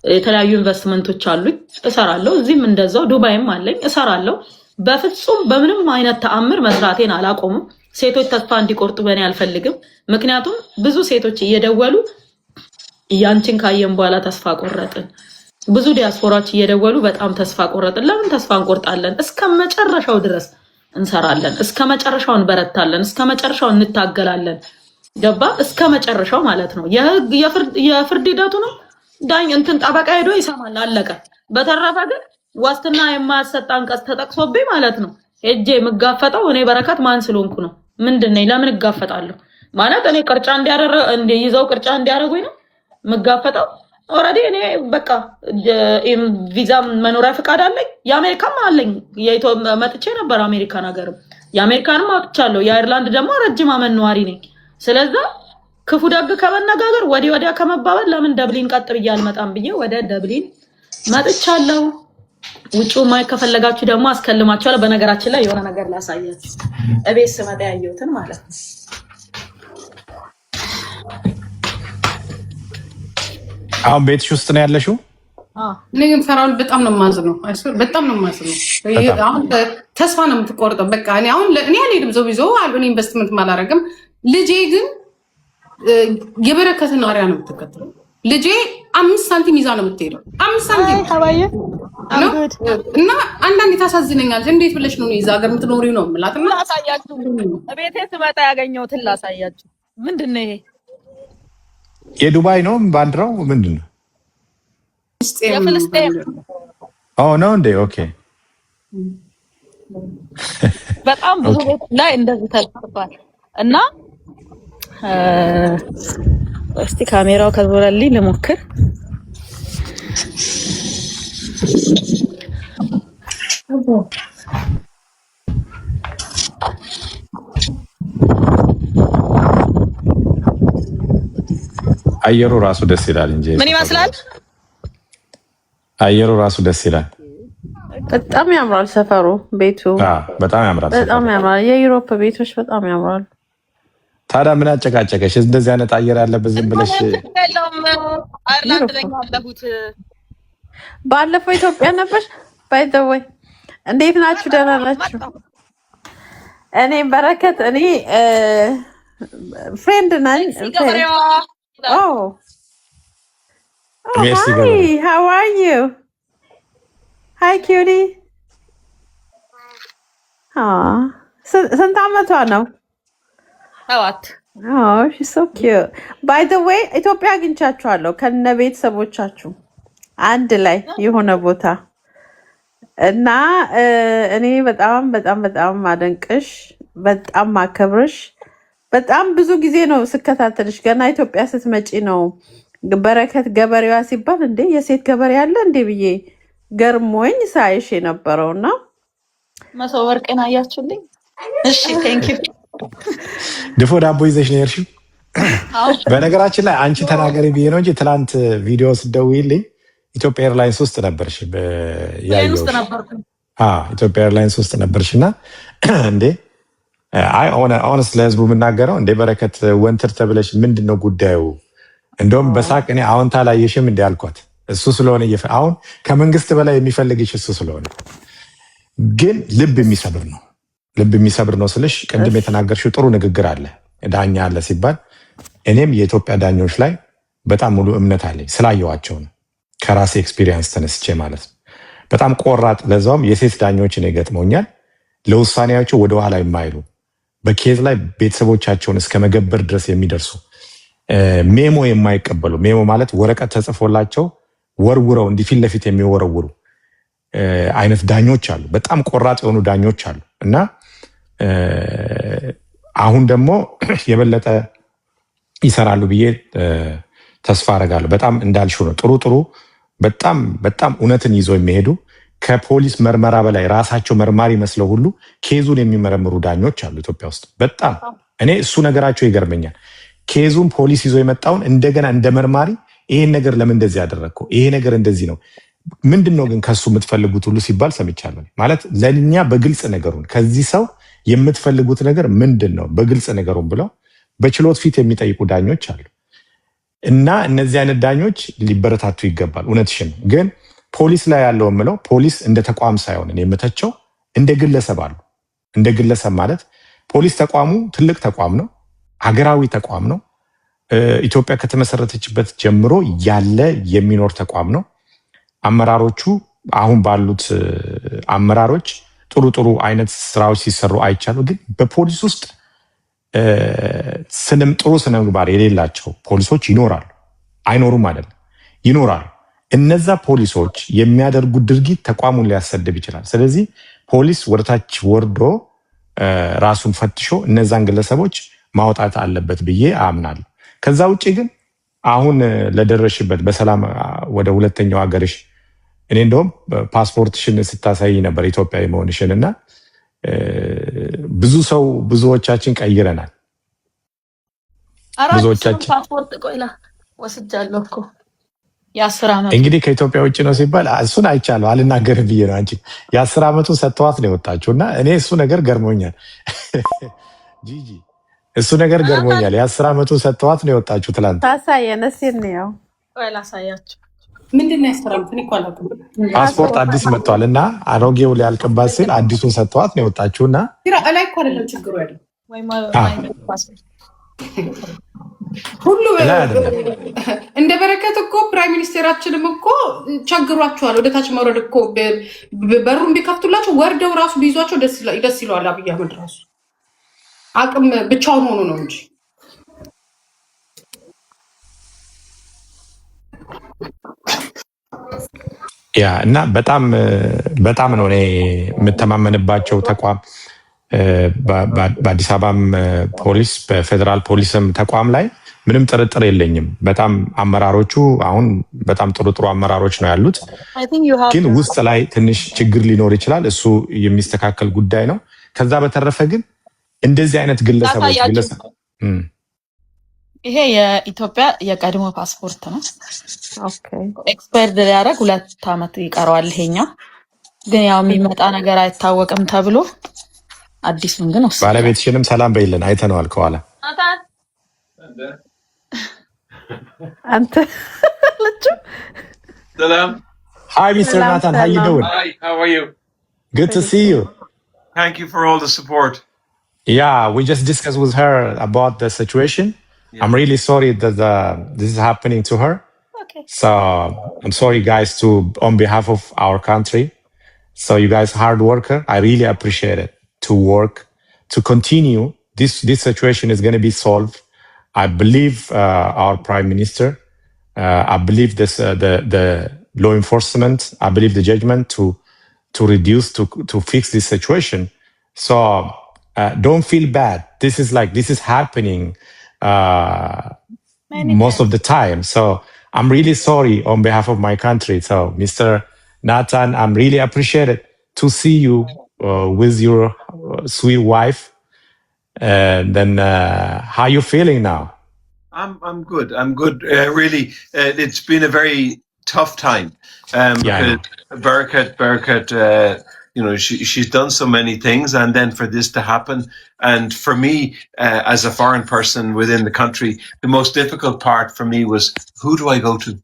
የተለያዩ ኢንቨስትመንቶች አሉኝ፣ እሰራለሁ። እዚህም እንደዛው ዱባይም አለኝ፣ እሰራለሁ። በፍጹም በምንም አይነት ተአምር መስራቴን አላቆምም። ሴቶች ተስፋ እንዲቆርጡ በእኔ አልፈልግም። ምክንያቱም ብዙ ሴቶች እየደወሉ ያንቺን ካየን በኋላ ተስፋ ቆረጥን፣ ብዙ ዲያስፖራዎች እየደወሉ በጣም ተስፋ ቆረጥን። ለምን ተስፋ እንቆርጣለን? እስከ መጨረሻው ድረስ እንሰራለን፣ እስከ መጨረሻው እንበረታለን፣ እስከ መጨረሻው እንታገላለን። ገባ? እስከ መጨረሻው ማለት ነው። የፍርድ ሂደቱ ነው ዳኝ እንትን ጠበቃ ሄዶ ይሰማል፣ አለቀ። በተረፈ ግን ዋስትና የማያሰጥ አንቀጽ ተጠቅሶብኝ ማለት ነው ሄጄ የምጋፈጠው እኔ በረከት ማን ስለሆንኩ ነው? ምንድነኝ? ለምን እጋፈጣለሁ? ማለት እኔ ቅርጫ ይዘው ቅርጫ እንዲያደርጉኝ ነው የምጋፈጠው? ኦልሬዲ እኔ በቃ ቪዛ መኖሪያ ፍቃድ አለኝ፣ የአሜሪካም አለኝ። መጥቼ ነበር አሜሪካን ሀገርም፣ የአሜሪካንም አውጥቻለሁ። የአይርላንድ ደግሞ ረጅም ዓመት ነዋሪ ነኝ። ስለዛ ክፉ ደግ ከመነጋገር ወዲያ ከመባበል ለምን ደብሊን ቀጥ ብዬ አልመጣም ብዬ ወደ ደብሊን መጥቻለሁ። ውጭ ማይ ከፈለጋችሁ ደግሞ አስከልማችኋለሁ። በነገራችን ላይ የሆነ ነገር ላሳያችሁ፣ እቤት ስመጣ ያየሁትን ማለት ነው። አሁን ቤትሽ ውስጥ ነው ያለሽው? እኔ ግን ፈራውን በጣም ነው የማዝነው። በጣም ነው የማዝነው። አሁን ተስፋ ነው የምትቆርጠው። በቃ እኔ አልሄድም፣ ዞ ቢዞ እኔ ኢንቨስትመንት አላደርግም። ልጄ ግን የበረከትን አሪያ ነው የምትከተለው። ልጄ 5 ሳንቲም ይዛ ነው የምትሄደው። 5 ሳንቲም እና አንዳንዴ ታሳዝነኛለች። እንዴት ብለሽ ነው እዛ ሀገር የምትኖሪው ነው የምላት። እና ላሳያችሁ፣ ቤቴ ስመጣ ያገኘሁትን ላሳያችሁ። ምንድን ነው ይሄ? የዱባይ ነው ባንዲራው? ምንድን ነው? የፍልስጤም ነው እንዴ? ኦኬ። በጣም ብዙ ቤት ላይ እንደዚህ ተጽፏል። እና እስቲ ካሜራው ከዞረልኝ ልሞክር። አየሩ ራሱ ደስ ይላል እንጂ ምን ይመስላል? አየሩ ራሱ ደስ ይላል። በጣም ያምራል ሰፈሩ፣ ቤቱ በጣም ያምራል። በጣም ያምራል። የዩሮፕ ቤቶች በጣም ያምራሉ። ታዲያ ምን አጨቃጨቀሽ? እንደዚህ አይነት አየር ያለበት ዝም ብለሽ አየርላንድ ላይ ያለሁት። ባለፈው ኢትዮጵያ ነበር። ባይ ዘ ወይ እንዴት ናችሁ? ደህና ናችሁ? እኔ በረከት እኔ ፍሬንድ ነኝ። Oh. Hi, how are you? Hi, cutie. ስንት ዓመቷ ነው? 7 she's so cute. By the way ኢትዮጵያ አግኝቻችኋለሁ ከነ ቤተሰቦቻችሁ አንድ ላይ የሆነ ቦታ እና እኔ በጣም በጣም በጣም ማደንቅሽ፣ በጣም ማከብርሽ። በጣም ብዙ ጊዜ ነው ስከታተልሽ። ገና ኢትዮጵያ ስትመጪ ነው በረከት ገበሬዋ ሲባል እንዴ የሴት ገበሬ አለ እንዴ ብዬ ገርሞኝ ሳይሽ የነበረውና መሰው ወርቄን አያችሁልኝ። እሺ ቴንክ ዩ። ድፎ ዳቦ ይዘሽ ነው የሄድሽው? በነገራችን ላይ አንቺ ተናገሪ ብዬ ነው እንጂ ትናንት ቪዲዮ ስደውይልኝ ኢትዮጵያ ኤርላይንስ ውስጥ ነበርሽ። ኢትዮጵያ ኤርላይንስ ውስጥ ነበርሽ እና እንዴ አይ ኦነስት ለህዝቡ የምናገረው እንዴ በረከት ወንትር ተብለሽ ምንድን ነው ጉዳዩ? እንደውም በሳቅ እኔ አዎንታ ላየሽም እንዲ አልኳት። እሱ ስለሆነ አሁን ከመንግስት በላይ የሚፈልግሽ እሱ ስለሆነ ግን ልብ የሚሰብር ነው። ልብ የሚሰብር ነው ስልሽ ቅድም የተናገርሽው ጥሩ ንግግር አለ። ዳኛ አለ ሲባል እኔም የኢትዮጵያ ዳኞች ላይ በጣም ሙሉ እምነት አለኝ ስላየዋቸው ነው። ከራሴ ኤክስፒሪየንስ ተነስቼ ማለት ነው። በጣም ቆራጥ፣ ለዛውም የሴት ዳኞችን ይገጥመኛል። ለውሳኔያቸው ወደኋላ የማይሉ በኬዝ ላይ ቤተሰቦቻቸውን እስከ መገበር ድረስ የሚደርሱ ሜሞ የማይቀበሉ ሜሞ ማለት ወረቀት ተጽፎላቸው ወርውረው እንዲህ ፊት ለፊት የሚወረውሩ አይነት ዳኞች አሉ። በጣም ቆራጥ የሆኑ ዳኞች አሉ እና አሁን ደግሞ የበለጠ ይሰራሉ ብዬ ተስፋ አረጋለሁ። በጣም እንዳልሽው ነው። ጥሩ ጥሩ በጣም በጣም እውነትን ይዘው የሚሄዱ ከፖሊስ መርመራ በላይ ራሳቸው መርማሪ መስለው ሁሉ ኬዙን የሚመረምሩ ዳኞች አሉ ኢትዮጵያ ውስጥ። በጣም እኔ እሱ ነገራቸው ይገርመኛል። ኬዙን ፖሊስ ይዞ የመጣውን እንደገና እንደ መርማሪ ይሄን ነገር ለምን እንደዚህ ያደረግከው? ይሄ ነገር እንደዚህ ነው፣ ምንድን ነው ግን ከሱ የምትፈልጉት ሁሉ ሲባል ሰምቻለሁ። ማለት ለእኛ በግልጽ ነገሩን ከዚህ ሰው የምትፈልጉት ነገር ምንድን ነው በግልጽ ነገሩን ብለው በችሎት ፊት የሚጠይቁ ዳኞች አሉ እና እነዚህ አይነት ዳኞች ሊበረታቱ ይገባል። እውነትሽን ግን ፖሊስ ላይ ያለው የምለው ፖሊስ እንደ ተቋም ሳይሆን የምተቸው እንደ ግለሰብ አሉ። እንደ ግለሰብ ማለት ፖሊስ ተቋሙ ትልቅ ተቋም ነው፣ ሀገራዊ ተቋም ነው። ኢትዮጵያ ከተመሰረተችበት ጀምሮ ያለ የሚኖር ተቋም ነው። አመራሮቹ አሁን ባሉት አመራሮች ጥሩ ጥሩ አይነት ስራዎች ሲሰሩ አይቻሉ። ግን በፖሊስ ውስጥ ጥሩ ስነ ምግባር የሌላቸው ፖሊሶች ይኖራሉ። አይኖሩም አይደለም፣ ይኖራሉ። እነዛ ፖሊሶች የሚያደርጉት ድርጊት ተቋሙን ሊያሰድብ ይችላል። ስለዚህ ፖሊስ ወደታች ወርዶ ራሱን ፈትሾ እነዛን ግለሰቦች ማውጣት አለበት ብዬ አምናለሁ። ከዛ ውጭ ግን አሁን ለደረሽበት በሰላም ወደ ሁለተኛው ሀገርሽ እኔ እንደውም ፓስፖርትሽን ስታሳይ ነበር ኢትዮጵያዊ መሆንሽን እና ብዙዎቻችን ቀይረናል። ብዙዎቻችን ፓስፖርት ቆይላ ወስጃለሁ እኮ የ10 ዓመት እንግዲህ ከኢትዮጵያ ውጭ ነው ሲባል እሱን አይቻለሁ፣ አልናገርም ብዬ ነው። አንቺ የ10 ዓመቱን ሰጥተዋት ነው የወጣችው እና እኔ እሱ ነገር ገርሞኛል። ጂጂ እሱ ነገር ገርሞኛል። የ10 ዓመቱን ሰጥተዋት ነው የወጣችው ትላንት። ታሳየን እስኪ ነው ቆይላ ሳያችሁ ምንድነው ያስተራምኩ እኮ አላውቅም። ፓስፖርት አዲስ መጥቷል እና አሮጌው ሊያልቅባት ሲል አዲሱን ሰጥተዋት ነው የወጣችው እና ላይ እኮ አይደለም ችግሩ ያለው ሁሉ እንደ በረከት እኮ ፕራይም ሚኒስቴራችንም እኮ ቸግሯቸዋል። ወደታች መውረድ እኮ በሩን ቢከፍቱላቸው ወርደው ራሱ ቢይዟቸው ደስ ይለዋል። አብይ አህመድ ራሱ አቅም ብቻውን ሆኖ ነው እንጂ ያ እና በጣም ነው እኔ የምተማመንባቸው ተቋም በአዲስ አበባም ፖሊስ በፌዴራል ፖሊስም ተቋም ላይ ምንም ጥርጥር የለኝም። በጣም አመራሮቹ አሁን በጣም ጥሩ አመራሮች ነው ያሉት። ግን ውስጥ ላይ ትንሽ ችግር ሊኖር ይችላል። እሱ የሚስተካከል ጉዳይ ነው። ከዛ በተረፈ ግን እንደዚህ አይነት ግለሰቦች ይሄ የኢትዮጵያ የቀድሞ ፓስፖርት ነው። ኤክስፓየርድ ሊያደርግ 2 ዓመት ይቀረዋል። ይሄኛው ግን ያው የሚመጣ ነገር አይታወቅም ተብሎ አዲሱን ግን ወሰደ። ባለቤትሽንም ሰላም በይልን፣ አይተነዋል ከኋላ አንተ ልጅ ሰላም። Hi Mr. Nathan, how you doing? Hi, how are you? Good to see you. Thank you for all the support. Yeah, we just discussed with her about the situation. I'm really sorry that this is happening to her. Okay. So I'm sorry, guys, on behalf of our country. So you guys hard worker. I really appreciate it. to work, to continue. This situation is going to be solved. I believe our Prime Minister, I believe this the law enforcement, I believe the judgment to reduce, to fix this situation. So don't feel bad. This is happening most of the time. So I'm really sorry on behalf of my country. So Mr. Nathan, I'm really appreciated to see you with your sweet wife. And then how you feeling now? I'm good. I'm good. Really, it's been a very tough time because Barakat, she's done so many things, and then for this to happen, and for me as a foreign person within the country, the most difficult part for me was, who do I go to?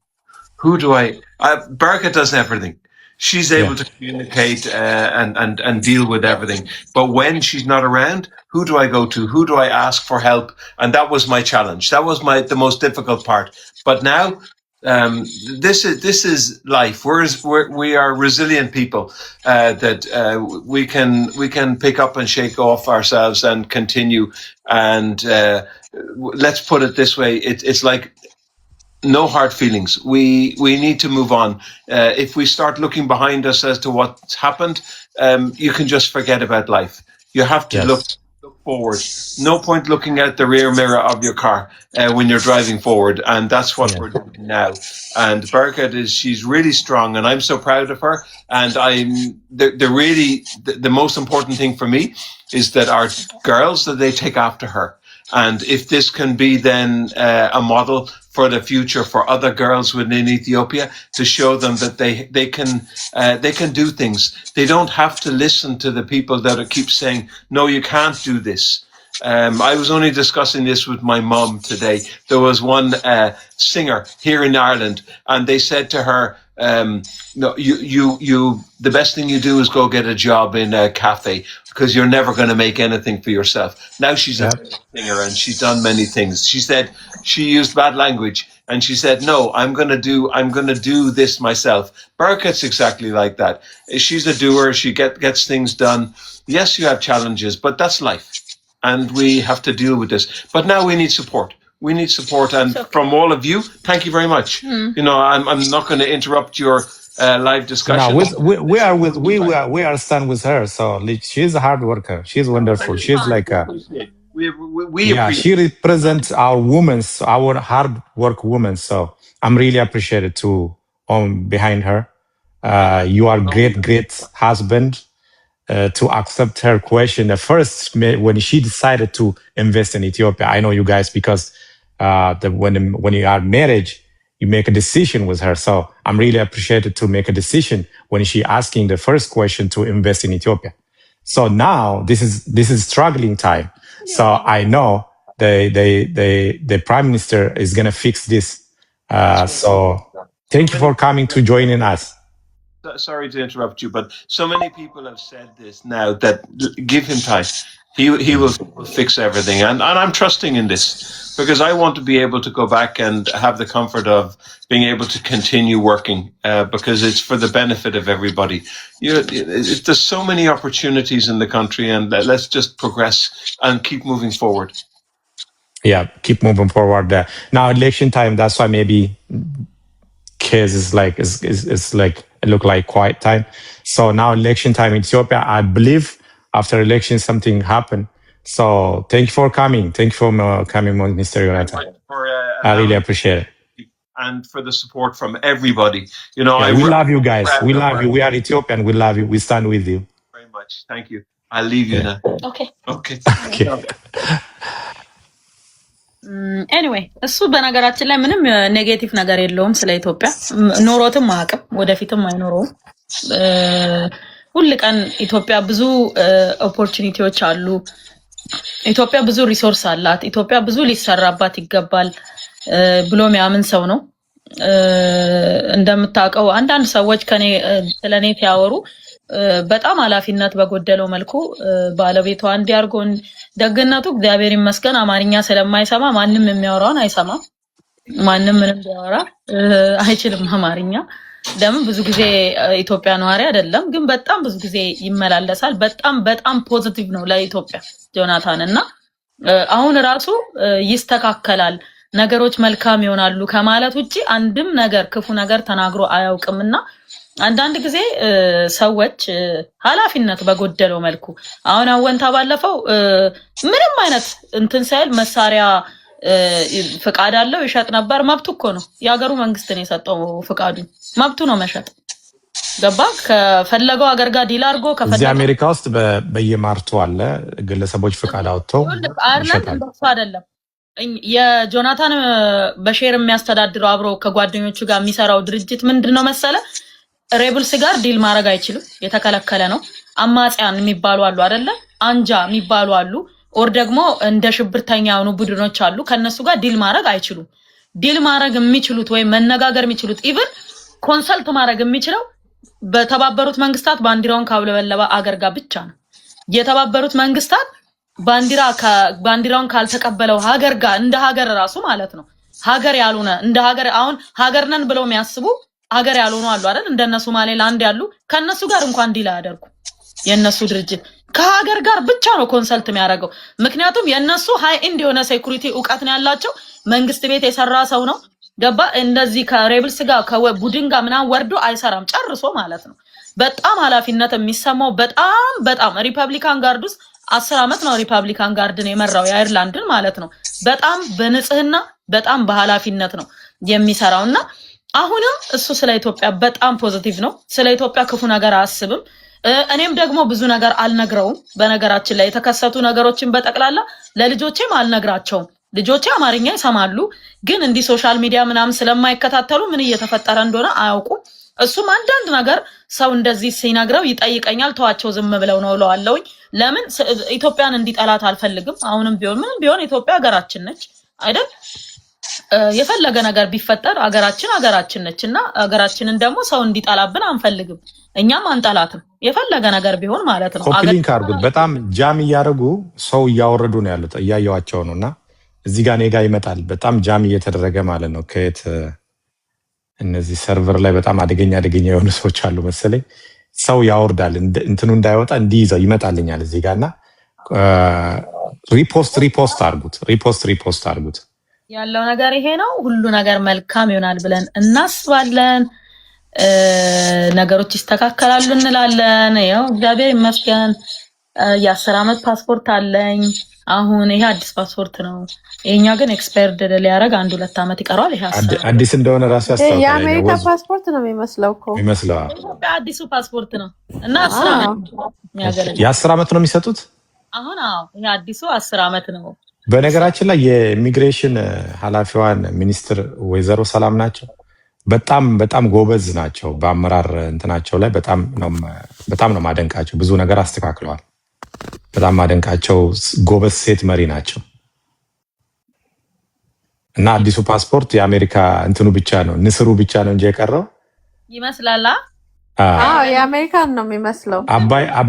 Barakat does everything. She's able to communicate and deal with everything. But when she's not around, who do I go to? Who do I ask for help? And that was my challenge. That was the most difficult part. But now, this is life. We are resilient people that we can pick up and shake off ourselves and continue. And let's put it this way: it's like, no hard feelings. We need to move on. If we start looking behind us as to what's happened, you can just forget about life. You have to look forward. No point looking at the rear mirror of your car when you're driving forward, and that's what we're doing now. And Barakat she's really strong, and I'm so proud of her. And the most important thing for me is that our girls, that they take after her. And if this can be then a model for the future for other girls within Ethiopia, to show them that they can do things. They don't have to listen to the people that keep saying, no, you can't do this. I was only discussing this with my mom today. There was one singer here in Ireland, and they said to her, no, you the best thing you do is go get a job in a cafe, because you're never going to make anything for yourself. Now she's a singer, and she's done many things. She said she used bad language, and she said, no, I'm going to do this myself. Barakat's exactly like that. She's a doer. She gets things done. Yes, you have challenges, but that's life, and we have to deal with this. But now we need support. We need support, and from all of you, thank you very much. You know, I'm not going to interrupt your live discussion. No, we are stand with her. So she's a hard worker. She's wonderful. She's like she represents our women, our hard work women. So I'm really appreciated to behind her. You are great husband. To accept her question at first when she decided to invest in Ethiopia. I know you guys, because when you are married, you make a decision with her. So I'm really appreciated to make a decision when she asking the first question to invest in Ethiopia. So now this is struggling time. So I know the Prime Minister is gonna fix this. So thank you for coming to joining us. Sorry to interrupt you, but so many people have said this now, that give him time. He will fix everything. And I'm trusting in this, because I want to be able to go back and have the comfort of being able to continue working, because it's for the benefit of everybody. There's so many opportunities in the country, and let's just progress and keep moving forward. Yeah, keep moving forward. Now election time, that's why maybe case is like it look like quiet time. So now election time in Ethiopia, I believe after election something happened. So thank you for coming. Thank you for coming, Mr. Jonathan. I really appreciate it. And for the support from everybody. You know, we love you guys. We love you. We are Ethiopian. We love you. We stand with you. Very much. Thank you. I'll leave you now. Okay. ኤኒዌይ እሱ በነገራችን ላይ ምንም ኔጌቲቭ ነገር የለውም ስለ ኢትዮጵያ ኖሮትም አያውቅም ወደፊትም አይኖረውም። ሁሉ ቀን ኢትዮጵያ ብዙ ኦፖርቹኒቲዎች አሉ። ኢትዮጵያ ብዙ ሪሶርስ አላት። ኢትዮጵያ ብዙ ሊሰራባት ይገባል ብሎ የሚያምን ሰው ነው። እንደምታውቀው አንዳንድ ሰዎች ከኔ ስለኔ ሲያወሩ በጣም ኃላፊነት በጎደለው መልኩ ባለቤቷ እንዲያርጎን ደግነቱ እግዚአብሔር ይመስገን አማርኛ ስለማይሰማ ማንም የሚያወራውን አይሰማም። ማንም ምንም ቢያወራ አይችልም አማርኛ። ለምን ብዙ ጊዜ ኢትዮጵያ ነዋሪ አይደለም፣ ግን በጣም ብዙ ጊዜ ይመላለሳል። በጣም ፖዚቲቭ ነው ለኢትዮጵያ ጆናታን እና አሁን ራሱ ይስተካከላል ነገሮች መልካም ይሆናሉ ከማለት ውጪ አንድም ነገር ክፉ ነገር ተናግሮ አያውቅምና አንዳንድ ጊዜ ሰዎች ኃላፊነት በጎደለው መልኩ አሁን አወንታ ባለፈው ምንም አይነት እንትን ሳይል መሳሪያ ፍቃድ አለው ይሸጥ ነበር። መብቱ እኮ ነው፣ የሀገሩ መንግስት ነው የሰጠው ፍቃዱ፣ መብቱ ነው መሸጥ። ገባ ከፈለገው ሀገር ጋር ዲል አድርጎ እዚህ አሜሪካ ውስጥ በየማርቱ አለ ግለሰቦች ፍቃድ አውጥተው አይደለም አይደለም። የጆናታን በሼር የሚያስተዳድረው አብሮ ከጓደኞቹ ጋር የሚሰራው ድርጅት ምንድነው መሰለ ሬብልስ ጋር ዲል ማድረግ አይችልም፣ የተከለከለ ነው። አማጽያን የሚባሉ አሉ አይደለ? አንጃ የሚባሉ አሉ፣ ኦር ደግሞ እንደ ሽብርተኛ የሆኑ ቡድኖች አሉ። ከነሱ ጋር ዲል ማድረግ አይችሉም። ዲል ማድረግ የሚችሉት ወይም መነጋገር የሚችሉት ኢቭን ኮንሰልት ማድረግ የሚችለው በተባበሩት መንግስታት ባንዲራውን ካውለበለበ አገር ጋር ብቻ ነው። የተባበሩት መንግስታት ባንዲራውን ካልተቀበለው ሀገር ጋር እንደ ሀገር ራሱ ማለት ነው ሀገር ያልሆነ እንደ ሀገር አሁን ሀገር ነን ብለው የሚያስቡ ሀገር ያልሆኑ አሉ አይደል? እንደነ ሶማሌላንድ ያሉ ከነሱ ጋር እንኳን ዲል አያደርጉ። የነሱ ድርጅት ከሀገር ጋር ብቻ ነው ኮንሰልት የሚያደርገው። ምክንያቱም የነሱ ሃይ ኤንድ የሆነ ሴኩሪቲ ዕውቀት ነው ያላቸው። መንግስት ቤት የሰራ ሰው ነው ገባ። እንደዚህ ከሬብልስ ጋር ከቡድን ጋር ምናምን ወርዶ አይሰራም ጨርሶ ማለት ነው። በጣም ኃላፊነት የሚሰማው በጣም ሪፐብሊካን ጋርድ ውስጥ 10 አመት ነው ሪፐብሊካን ጋርድን የመራው የአየርላንድን ማለት ነው። በጣም በንጽህና በጣም በኃላፊነት ነው የሚሰራውና አሁንም እሱ ስለ ኢትዮጵያ በጣም ፖዚቲቭ ነው። ስለ ኢትዮጵያ ክፉ ነገር አያስብም። እኔም ደግሞ ብዙ ነገር አልነግረውም። በነገራችን ላይ የተከሰቱ ነገሮችን በጠቅላላ ለልጆቼም አልነግራቸውም። ልጆቼ አማርኛ ይሰማሉ፣ ግን እንዲህ ሶሻል ሚዲያ ምናምን ስለማይከታተሉ ምን እየተፈጠረ እንደሆነ አያውቁም። እሱም አንዳንድ ነገር ሰው እንደዚህ ሲነግረው ይጠይቀኛል። ተዋቸው ዝም ብለው ነው እለዋለሁኝ። ለምን ኢትዮጵያን እንዲጠላት አልፈልግም። አሁንም ቢሆን ምንም ቢሆን ኢትዮጵያ ሀገራችን ነች አይደል? የፈለገ ነገር ቢፈጠር ሀገራችን ነች እና ሀገራችንን ደግሞ ሰው እንዲጠላብን አንፈልግም። እኛም አንጠላትም የፈለገ ነገር ቢሆን ማለት ነው። ኮፒሊንክ አድርጉት። በጣም ጃም እያደረጉ ሰው እያወረዱ ነው ያሉት፣ እያየዋቸው ነው። እና እዚህ ጋር እኔ ጋር ይመጣል በጣም ጃም እየተደረገ ማለት ነው። ከየት እነዚህ ሰርቨር ላይ በጣም አደገኛ የሆኑ ሰዎች አሉ መሰለኝ። ሰው ያወርዳል እንትኑ እንዳይወጣ እንዲይዘው ይመጣልኛል እዚህ ጋር እና ሪፖስት አድርጉት። ያለው ነገር ይሄ ነው። ሁሉ ነገር መልካም ይሆናል ብለን እናስባለን። ነገሮች ይስተካከላሉ እንላለን። ያው እግዚአብሔር ይመስገን የ10 አመት ፓስፖርት አለኝ። አሁን ይሄ አዲስ ፓስፖርት ነው። የኛ ግን ኤክስፓየርድ ሊያደርግ 1-2 አመት ይቀረዋል። ይሄ አዲስ እንደሆነ ራሱ ያስታውቃል። የአሜሪካ ፓስፖርት ነው የሚመስለው እኮ ኢትዮጵያ አዲሱ ፓስፖርት ነው እና 10 አመት የ10 አመት ነው የሚሰጡት አሁን። አዎ ይሄ አዲሱ 10 አመት ነው። በነገራችን ላይ የኢሚግሬሽን ኃላፊዋን ሚኒስትር ወይዘሮ ሰላም ናቸው። በጣም ጎበዝ ናቸው። በአመራር እንትናቸው ላይ በጣም ነው ማደንቃቸው። ብዙ ነገር አስተካክለዋል። በጣም ማደንቃቸው ጎበዝ ሴት መሪ ናቸው። እና አዲሱ ፓስፖርት የአሜሪካ እንትኑ ብቻ ነው ንስሩ ብቻ ነው እንጂ የቀረው ይመስላል። የአሜሪካን ነው የሚመስለው።